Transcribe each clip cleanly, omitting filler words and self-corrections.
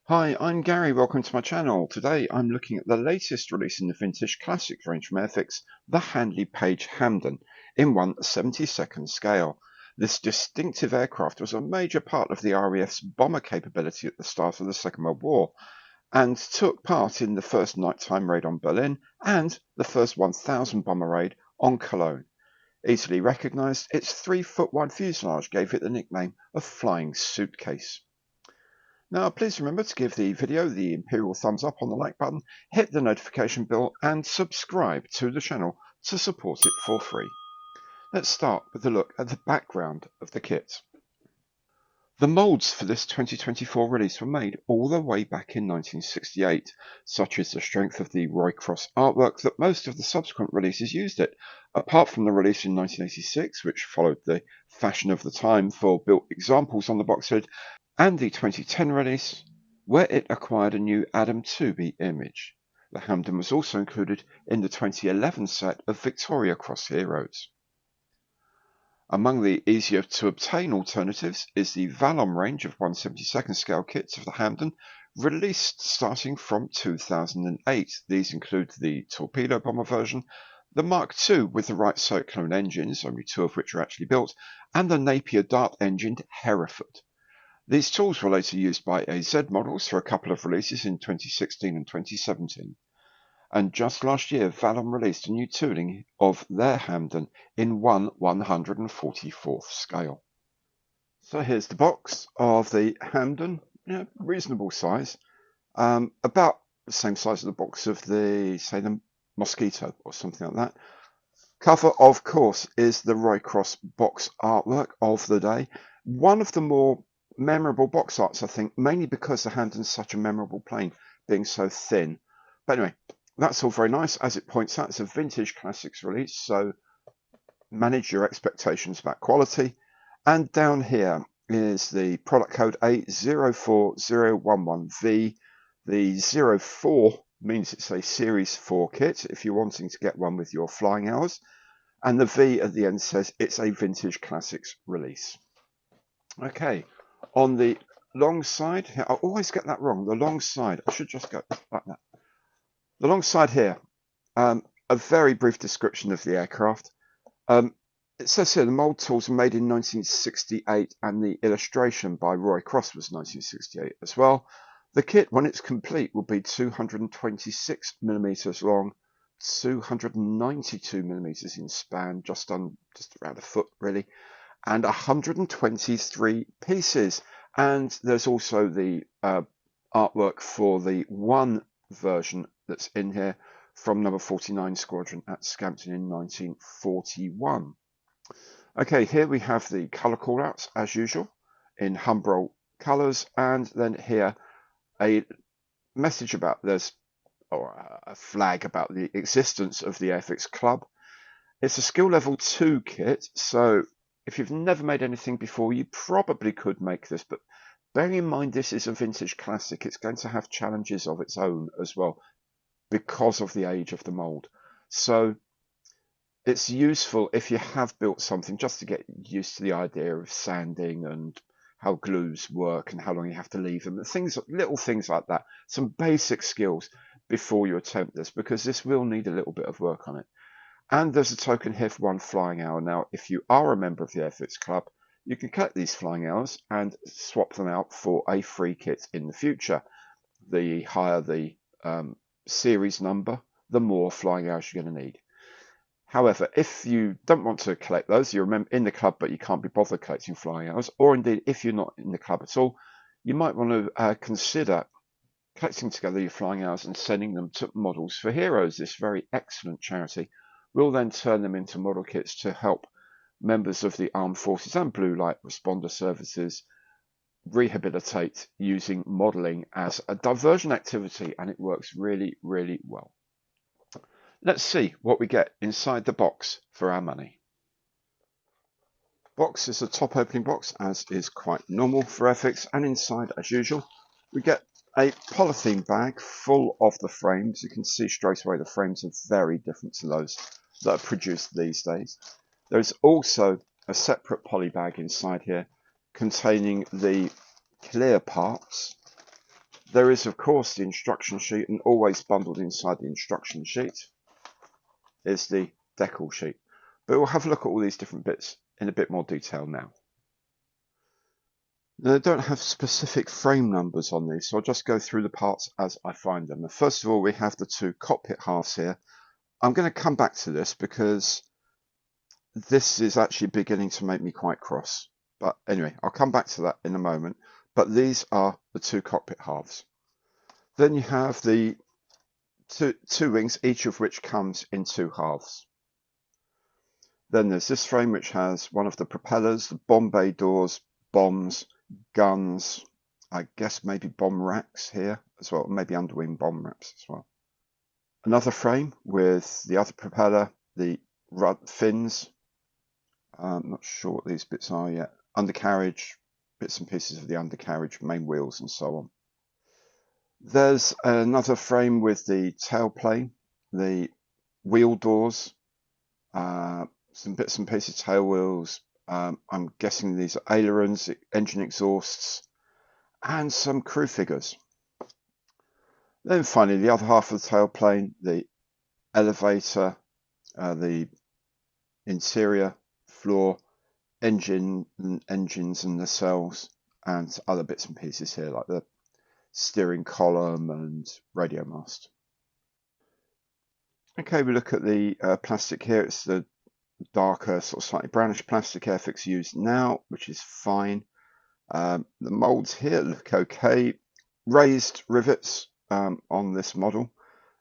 Hi, I'm Gary. Welcome to my channel. Today I'm looking at the latest release in the Vintage Classics range from Airfix, the Handley Page Hampden, in 1/72nd scale. This distinctive aircraft was a major part of the RAF's bomber capability at the start of the Second World War, and took part in the first nighttime raid on Berlin and the first 1000 bomber raid on Cologne. Easily recognised, its 3-foot wide fuselage gave it the nickname of Flying Suitcase. Now, please remember to give the video the imperial thumbs up on the like button, hit the notification bell, and subscribe to the channel to support it for free. Let's start with a look at the background of the kit. The moulds for this 2024 release were made all the way back in 1968. Such is the strength of the Roycross artwork that most of the subsequent releases used it, apart from the release in 1986, which followed the fashion of the time for built examples on the box lid, and the 2010 release, where it acquired a new Adam 2B image. The Hampden was also included in the 2011 set of Victoria Cross Heroes. Among the easier to obtain alternatives is the Vallon range of 1/72nd scale kits of the Hampden, released starting from 2008. These include the torpedo bomber version, the Mark II with the Wright Cyclone engines, only 2 of which are actually built, and the Napier Dart engined Hereford. These tools were later used by AZ models for a couple of releases in 2016 and 2017. And just last year, Vallon released a new tooling of their Hampden in 1/144th scale. So here's the box of the Hampden, reasonable size, about the same size as the box of the Mosquito or something like that. Cover, of course, is the Roycross box artwork of the day. One of the more memorable box arts, I think, mainly because the Hampden's such a memorable plane, being so thin. But anyway, that's all very nice. As it points out, it's a Vintage Classics release, so manage your expectations about quality. And down here is the product code A040011V. The 04 means it's a Series 4 kit if you're wanting to get one with your flying hours. And the V at the end says it's a Vintage Classics release. Okay, on the long side here, I always get that wrong. The long side, I should just go like that. The long side here, a very brief description of the aircraft. It says here the mould tools were made in 1968 and the illustration by Roycross was 1968 as well. The kit, when it's complete, will be 226 millimeters long, 292 millimeters in span, just around a foot really, and 123 pieces. And there's also the artwork for the one version that's in here from number 49 Squadron at Scampton in 1941. Okay, here we have the colour callouts as usual in Humbrol colours, and then here a message about or a flag about the existence of the Airfix Club. It's a skill level 2 kit, so if you've never made anything before, you probably could make this, but bearing in mind this is a Vintage Classic, it's going to have challenges of its own as well because of the age of the mould. So it's useful if you have built something just to get used to the idea of sanding and how glues work and how long you have to leave them, little things like that, some basic skills before you attempt this, because this will need a little bit of work on it. And there's a token here for 1 flying hour. Now, if you are a member of the Airfix Club, you can collect these flying hours and swap them out for a free kit in the future. The higher the series number, the more flying hours you're going to need. However, if you don't want to collect those, you're in the club but you can't be bothered collecting flying hours, or indeed if you're not in the club at all, you might want to consider collecting together your flying hours and sending them to Models for Heroes, this very excellent charity. We'll then turn them into model kits to help members of the armed forces and blue light responder services rehabilitate using modelling as a diversion activity, and it works really, really well. Let's see what we get inside the box for our money. Box is a top opening box, as is quite normal for Airfix, and inside, as usual, we get a polythene bag full of the frames. You can see straight away the frames are very different to those that are produced these days. There's also a separate poly bag inside here containing the clear parts There is, of course, the instruction sheet, and always bundled inside the instruction sheet is the decal sheet. But we'll have a look at all these different bits in a bit more detail now. Now, they don't have specific frame numbers on these, so I'll just go through the parts as I find them. First of all, we have the two cockpit halves here. I'm going to come back to this because this is actually beginning to make me quite cross. But anyway, I'll come back to that in a moment. But these are the two cockpit halves. Then you have the two wings, each of which comes in two halves. Then there's this frame which has one of the propellers, the bomb bay doors, bombs, guns, I guess maybe bomb racks here as well, maybe underwing bomb racks as well. Another frame with the other propeller, the fins, I'm not sure what these bits are yet, undercarriage, bits and pieces of the undercarriage, main wheels and so on. There's another frame with the tailplane, the wheel doors, some bits and pieces, tail wheels, I'm guessing these are ailerons, engine exhausts, and some crew figures. Then finally, the other half of the tailplane, the elevator, the interior floor, engines and nacelles, and other bits and pieces here, like the steering column and radio mast. Okay, we look at the plastic here. It's the darker, sort of slightly brownish plastic Airfix used now, which is fine. The molds here look okay. Raised rivets on this model.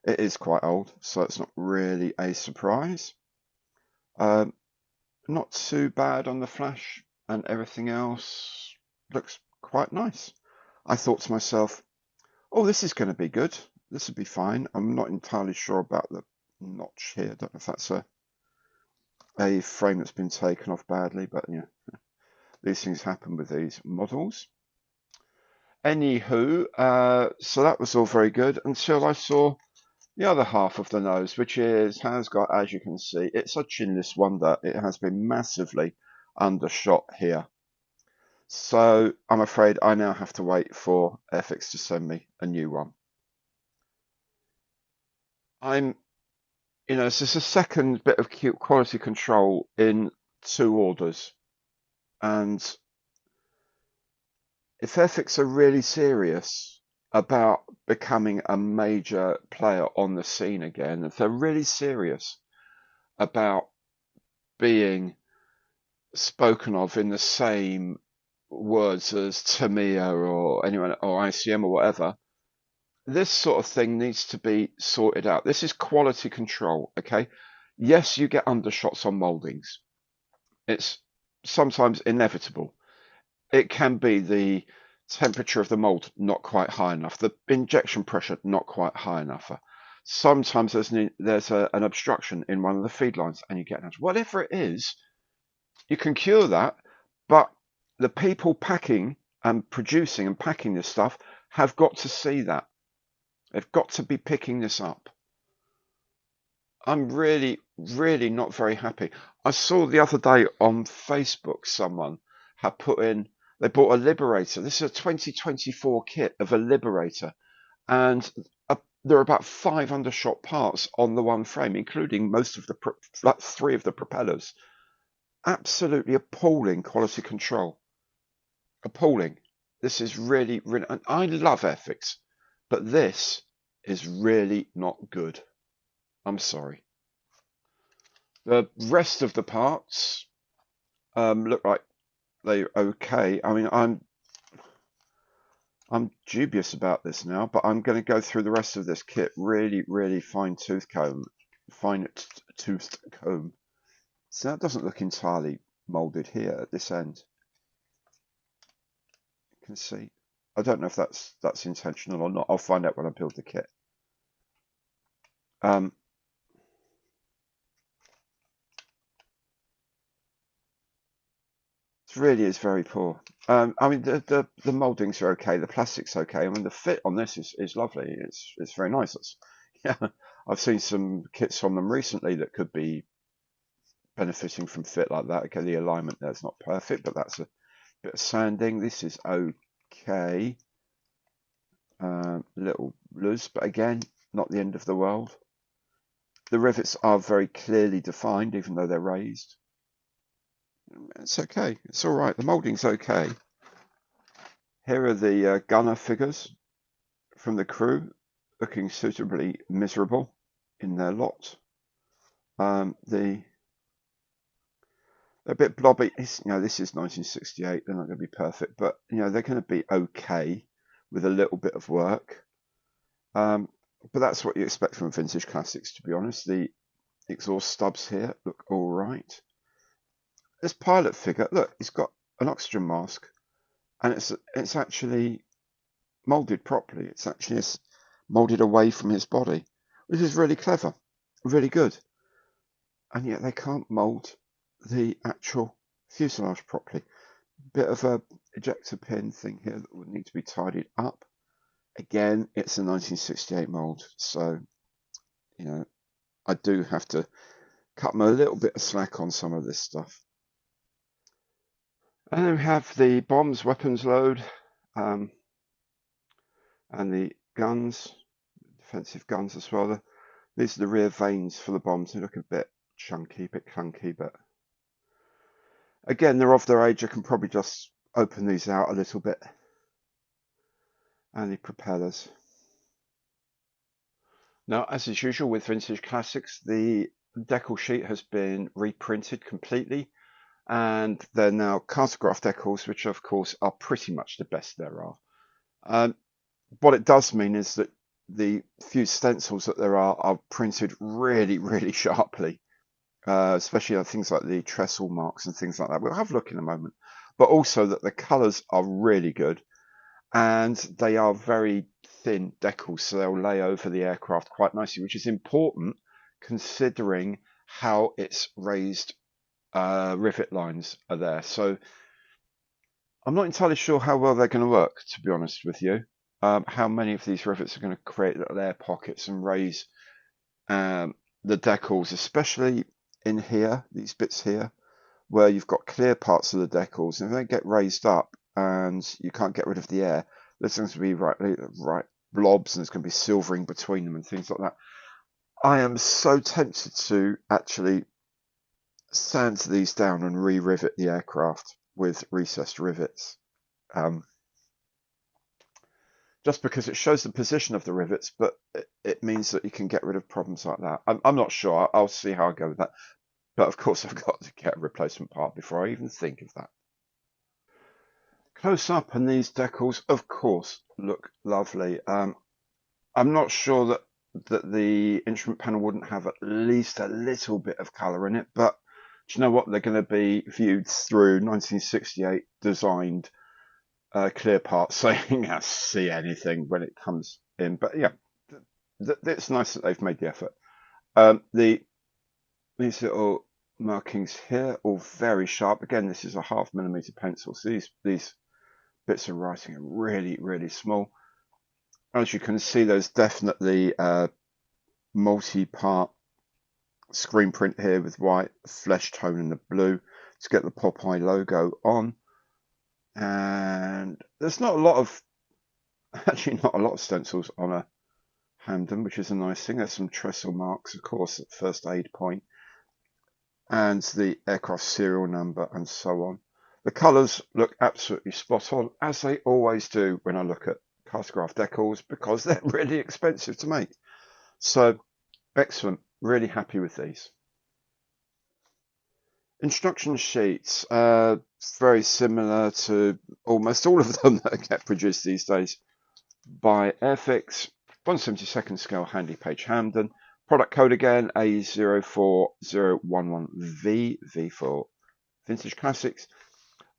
It is quite old, so it's not really a surprise. Not too bad on the flash, and everything else looks quite nice. I thought to myself, oh, this is going to be good. This will be fine. I'm not entirely sure about the notch here. I don't know if that's a frame that's been taken off badly, but yeah, these things happen with these models. Anywho, so that was all very good until I saw the other half of the nose, which has got, as you can see, it's a chinless wonder. It has been massively undershot here. So I'm afraid I now have to wait for Airfix to send me a new one. This is a second bit of quality control in 2 orders. And if Airfix are really serious about becoming a major player on the scene again, if they're really serious about being spoken of in the same words as Tamiya or anyone or ICM or whatever, this sort of thing needs to be sorted out. This is quality control, okay? Yes, you get undershots on moldings. It's sometimes inevitable. It can be the temperature of the mold not quite high enough, the injection pressure not quite high enough. Sometimes there's an obstruction in one of the feed lines and you get an whatever it is, you can cure that, but the people packing and producing and packing this stuff have got to see that. They've got to be picking this up. I'm really, really not very happy. I saw the other day on Facebook someone had put in, they bought a Liberator. This is a 2024 kit of a Liberator, and there are about 5 undershot parts on the one frame, including most of the 3 of the propellers. Absolutely appalling quality control. Appalling. This is really, really, and I love Airfix, but this is really not good. I'm sorry. The rest of the parts look like they're okay. I mean, I'm dubious about this now, but I'm going to go through the rest of this kit really, really fine-toothed comb. So that doesn't look entirely molded here at this end. You can see. I don't know if that's intentional or not. I'll find out when I build the kit. It really is very poor. I mean, the moldings are okay. The plastic's okay. I mean, the fit on this is lovely. It's very nice. Yeah, I've seen some kits from them recently that could be benefiting from fit like that. Okay, the alignment there's not perfect, but that's a bit of sanding. This is okay. little loose, but again, not the end of the world. The rivets are very clearly defined, even though they're raised. It's okay. It's all right. The moulding's okay. Here are the gunner figures from the crew, looking suitably miserable in their lot. They're a bit blobby. This is 1968. They're not going to be perfect, but they're going to be okay with a little bit of work. But that's what you expect from vintage classics, to be honest. The exhaust stubs here look all right. This pilot figure, look, he's got an oxygen mask, and it's actually molded properly. It's actually molded away from his body, which is really clever, really good. And yet they can't mold the actual fuselage properly. Bit of a ejector pin thing here that would need to be tidied up. Again, it's a 1968 mold, so I do have to cut them a little bit of slack on some of this stuff. And then we have the bombs, weapons load, and the guns, defensive guns as well. These are the rear vanes for the bombs. They look a bit chunky, a bit clunky, but again, they're of their age. I can probably just open these out a little bit. And the propellers. Now, as is usual with vintage classics, the decal sheet has been reprinted completely, and they're now cartograph decals, which of course are pretty much the best there are. What it does mean is that the few stencils that there are printed really, really sharply, especially on things like the trestle marks and things like that. We'll have a look in a moment. But also that the colours are really good, and they are very thin decals, so they'll lay over the aircraft quite nicely, which is important considering how its raised rivet lines are there. So I'm not entirely sure how well they're going to work, to be honest with you. How many of these rivets are going to create little air pockets and raise the decals, especially in here, these bits here, where you've got clear parts of the decals, and if they get raised up and you can't get rid of the air, there's going to be right blobs, and there's going to be silvering between them and things like that. I am so tempted to actually sand these down and re-rivet the aircraft with recessed rivets. Just because it shows the position of the rivets, but it means that you can get rid of problems like that. I'm not sure. I'll see how I go with that. But of course, I've got to get a replacement part before I even think of that. Close up, and these decals, of course, look lovely. I'm not sure that the instrument panel wouldn't have at least a little bit of colour in it, but do you know what? They're going to be viewed through 1968 designed clear parts, so you can see anything when it comes in. But yeah, it's nice that they've made the effort. These little markings here, all very sharp. Again, this is a 0.5mm pencil, so these bits of writing are really, really small. As you can see, there's definitely multi-part screen print here with white, flesh tone in the blue to get the Popeye logo on. And there's not a lot of stencils on a Hampden, which is a nice thing. There's some trestle marks, of course, at first aid point, and the aircraft serial number and so on. The colours look absolutely spot on, as they always do when I look at cartograph decals, because they're really expensive to make. So excellent, really happy with these. Instruction sheets, very similar to almost all of them that get produced these days by Airfix. 1/72 scale Handley Page Hampden. Product code again, A04011V, V for Vintage Classics.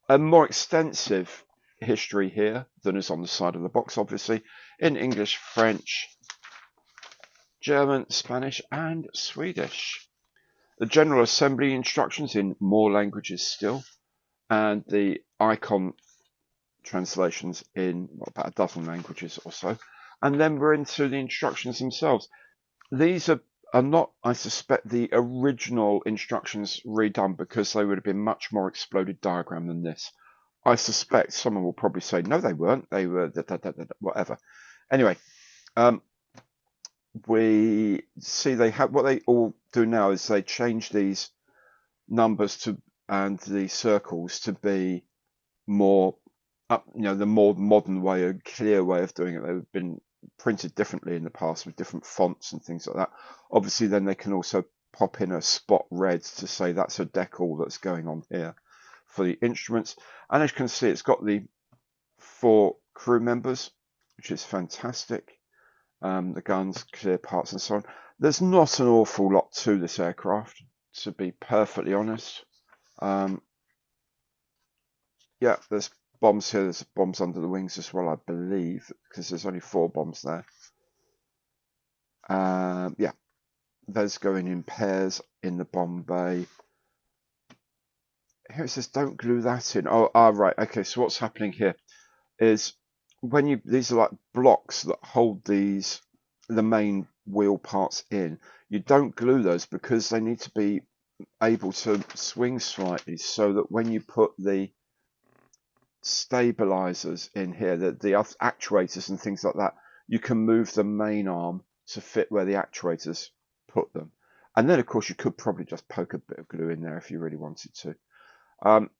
A more extensive history here than is on the side of the box, obviously, in English, French, German, Spanish, and Swedish. The general assembly instructions in more languages still, and the icon translations in about a dozen languages or so. And then we're into the instructions themselves. These are not, I suspect, the original instructions redone, because they would have been much more exploded diagram than this. I suspect someone will probably say, no, they weren't. They were whatever. Anyway, we see they have what they all do now is they change these numbers to and the circles to be more up, the more modern way, a clear way of doing it. They've been printed differently in the past with different fonts and things like that. Obviously, then they can also pop in a spot red to say that's a decal that's going on here for the instruments. And as you can see, it's got the 4 crew members, which is fantastic. The guns, clear parts, and so on. There's not an awful lot to this aircraft, to be perfectly honest. Yeah, there's bombs here. There's bombs under the wings as well, I believe, because there's only 4 bombs there. Yeah, those going in pairs in the bomb bay. Here it says, don't glue that in. Oh, right. Okay, so what's happening here is when these are like blocks that hold the main wheel parts in. You don't glue those because they need to be able to swing slightly so that when you put the stabilizers in here, the actuators and things like that, you can move the main arm to fit where the actuators put them. And then, of course, you could probably just poke a bit of glue in there if you really wanted to.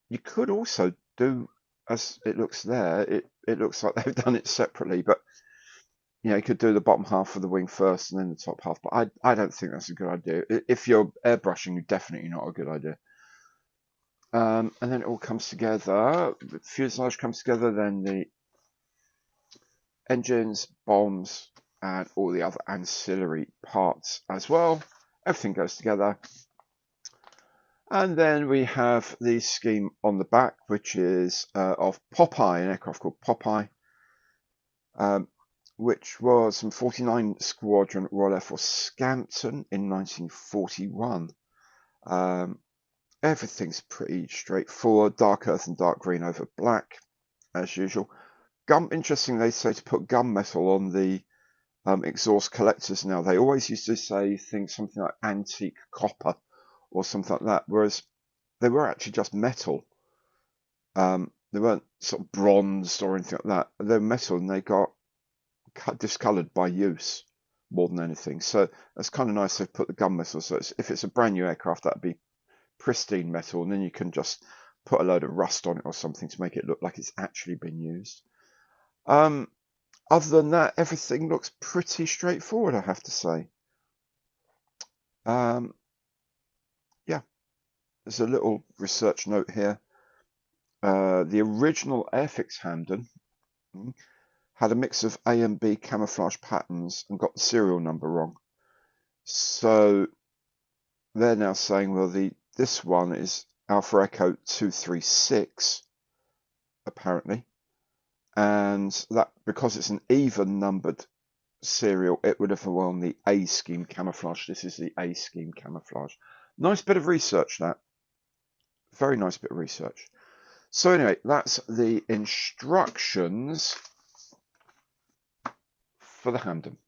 You could also do, as it looks there, it looks like they've done it separately, but you could do the bottom half of the wing first and then the top half. But I don't think that's a good idea. If you're airbrushing, definitely not a good idea. And then it all comes together. The fuselage comes together, then the engines, bombs, and all the other ancillary parts as well. Everything goes together. And then we have the scheme on the back, which is of Popeye, an aircraft called Popeye, which was from 49 Squadron Royal Air Force Scampton in 1941. Everything's pretty straightforward, dark earth and dark green over black, as usual. Interesting, they say to put gunmetal on the exhaust collectors now. They always used to say something like antique copper or something like that, whereas they were actually just metal. They weren't sort of bronzed or anything like that. They're metal and they got discoloured by use more than anything. So it's kind of nice they've put the gunmetal. So if it's a brand new aircraft, that'd be pristine metal, and then you can just put a load of rust on it or something to make it look like it's actually been used. Other than that, everything looks pretty straightforward, I have to say. Yeah, there's a little research note here. The original Airfix Hampden had a mix of A and B camouflage patterns and got the serial number wrong. So they're now saying, well, this one is Alpha Echo 236, apparently. And that because it's an even numbered serial, it would have worn the A scheme camouflage. This is the A scheme camouflage. Nice bit of research, that. Very nice bit of research. So anyway, that's the instructions for the Hampden.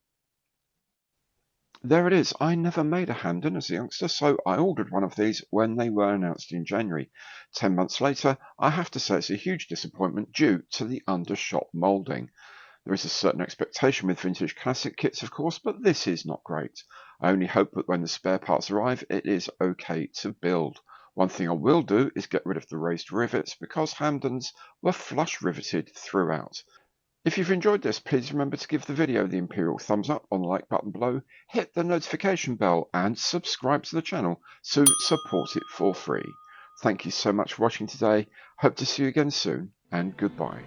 There it is. I never made a Hampden as a youngster, so I ordered one of these when they were announced in January. 10 months later, I have to say it's a huge disappointment due to the undershot moulding. There is a certain expectation with vintage classic kits, of course, but this is not great. I only hope that when the spare parts arrive, it is okay to build. One thing I will do is get rid of the raised rivets because Hampdens were flush riveted throughout. If you've enjoyed this, please remember to give the video the imperial thumbs up on the like button below, hit the notification bell and subscribe to the channel to support it for free. Thank you so much for watching today. Hope to see you again soon, and goodbye.